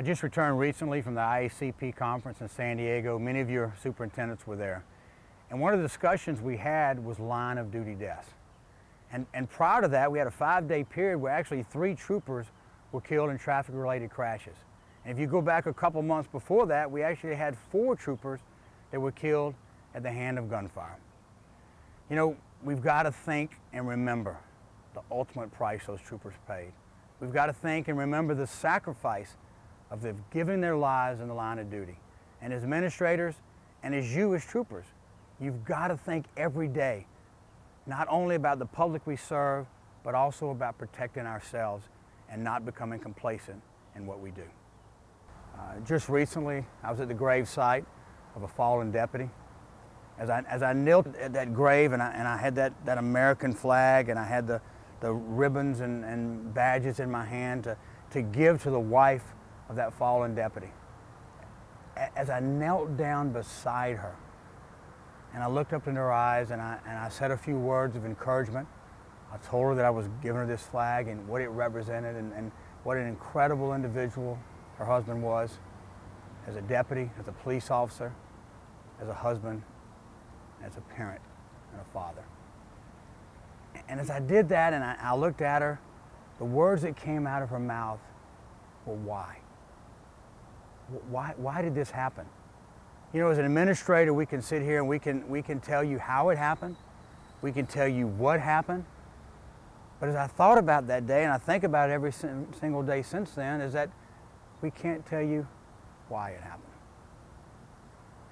I just returned recently from the IACP conference in San Diego. Many of your superintendents were there. And one of the discussions we had was line of duty deaths. And prior to that, we had a 5-day period where actually 3 troopers were killed in traffic-related crashes. And if you go back a couple months before that, we actually had 4 troopers that were killed at the hand of gunfire. You know, we've got to think and remember the ultimate price those troopers paid. We've got to think and remember the sacrifice of them giving their lives in the line of duty. And as administrators and as you as troopers, you've got to think every day, not only about the public we serve, but also about protecting ourselves and not becoming complacent in what we do. Just recently, I was at the grave site of a fallen deputy. As I knelt at that grave and I had that American flag and I had the ribbons and badges in my hand to give to the wife of that fallen deputy. As I knelt down beside her and I looked up in her eyes and I said a few words of encouragement, I told her that I was giving her this flag and what it represented and what an incredible individual her husband was as a deputy, as a police officer, as a husband, as a parent and a father. And as I did that and I looked at her, the words that came out of her mouth were why. Why did this happen? You know, as an administrator, we can sit here and we can tell you how it happened. We can tell you what happened. But as I thought about that day, and I think about it every single day since then, is that we can't tell you why it happened.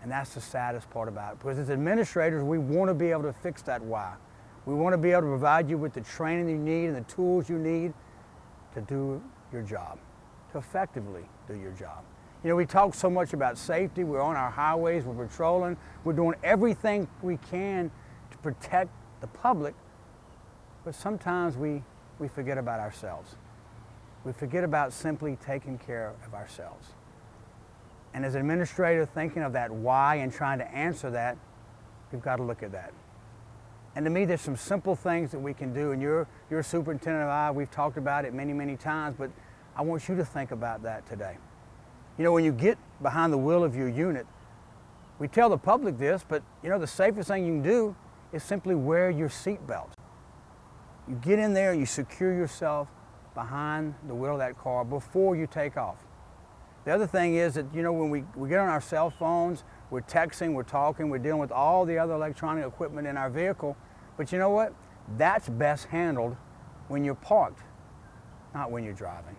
And that's the saddest part about it. Because as administrators, we want to be able to fix that why. We want to be able to provide you with the training you need and the tools you need to do your job, to effectively do your job. You know, we talk so much about safety. We're on our highways, we're patrolling, we're doing everything we can to protect the public, but sometimes we forget about ourselves. We forget about simply taking care of ourselves. And as an administrator thinking of that why and trying to answer that, we've got to look at that. And to me, there's some simple things that we can do, and you're a superintendent of I, we've talked about it many, many times, but I want you to think about that today. You know, when you get behind the wheel of your unit, we tell the public this, but you know, the safest thing you can do is simply wear your seatbelt. You get in there, you secure yourself behind the wheel of that car before you take off. The other thing is that, you know, when we get on our cell phones, we're texting, we're talking, we're dealing with all the other electronic equipment in our vehicle, but you know what? That's best handled when you're parked, not when you're driving.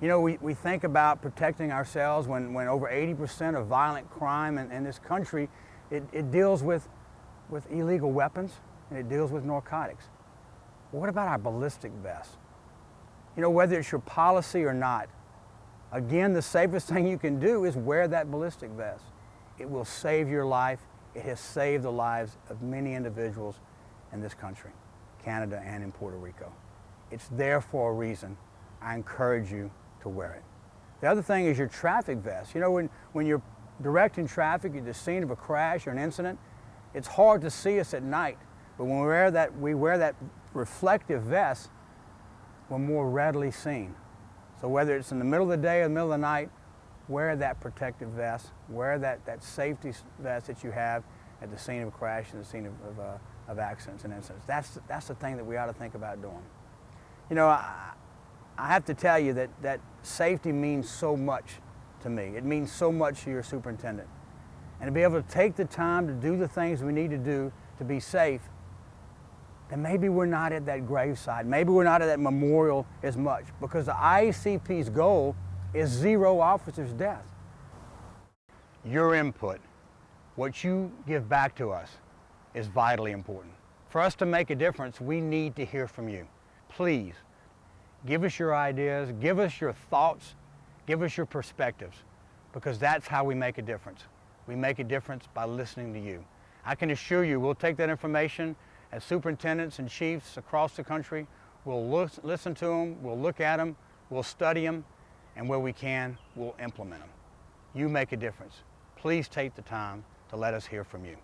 You know, we think about protecting ourselves when over 80% of violent crime in this country, it deals with illegal weapons and it deals with narcotics. Well, what about our ballistic vests? You know, whether it's your policy or not, again, the safest thing you can do is wear that ballistic vest. It will save your life. It has saved the lives of many individuals in this country, Canada and in Puerto Rico. It's there for a reason. I encourage you to wear it. The other thing is your traffic vest. You know, when you're directing traffic at the scene of a crash or an incident, it's hard to see us at night. But when we wear that reflective vest, we're more readily seen. So whether it's in the middle of the day or the middle of the night, wear that protective vest, wear that safety vest that you have at the scene of a crash and the scene of accidents and incidents. That's the thing that we ought to think about doing. You know, I have to tell you that safety means so much to me. It means so much to your superintendent. And to be able to take the time to do the things we need to do to be safe, then maybe we're not at that graveside. Maybe we're not at that memorial as much, because the IACP's goal is 0 officers' death. Your input, what you give back to us, is vitally important. For us to make a difference, we need to hear from you. Please, give us your ideas, give us your thoughts, give us your perspectives, because that's how we make a difference. We make a difference by listening to you. I can assure you we'll take that information as superintendents and chiefs across the country. We'll listen to them, we'll look at them, we'll study them, and where we can, we'll implement them. You make a difference. Please take the time to let us hear from you.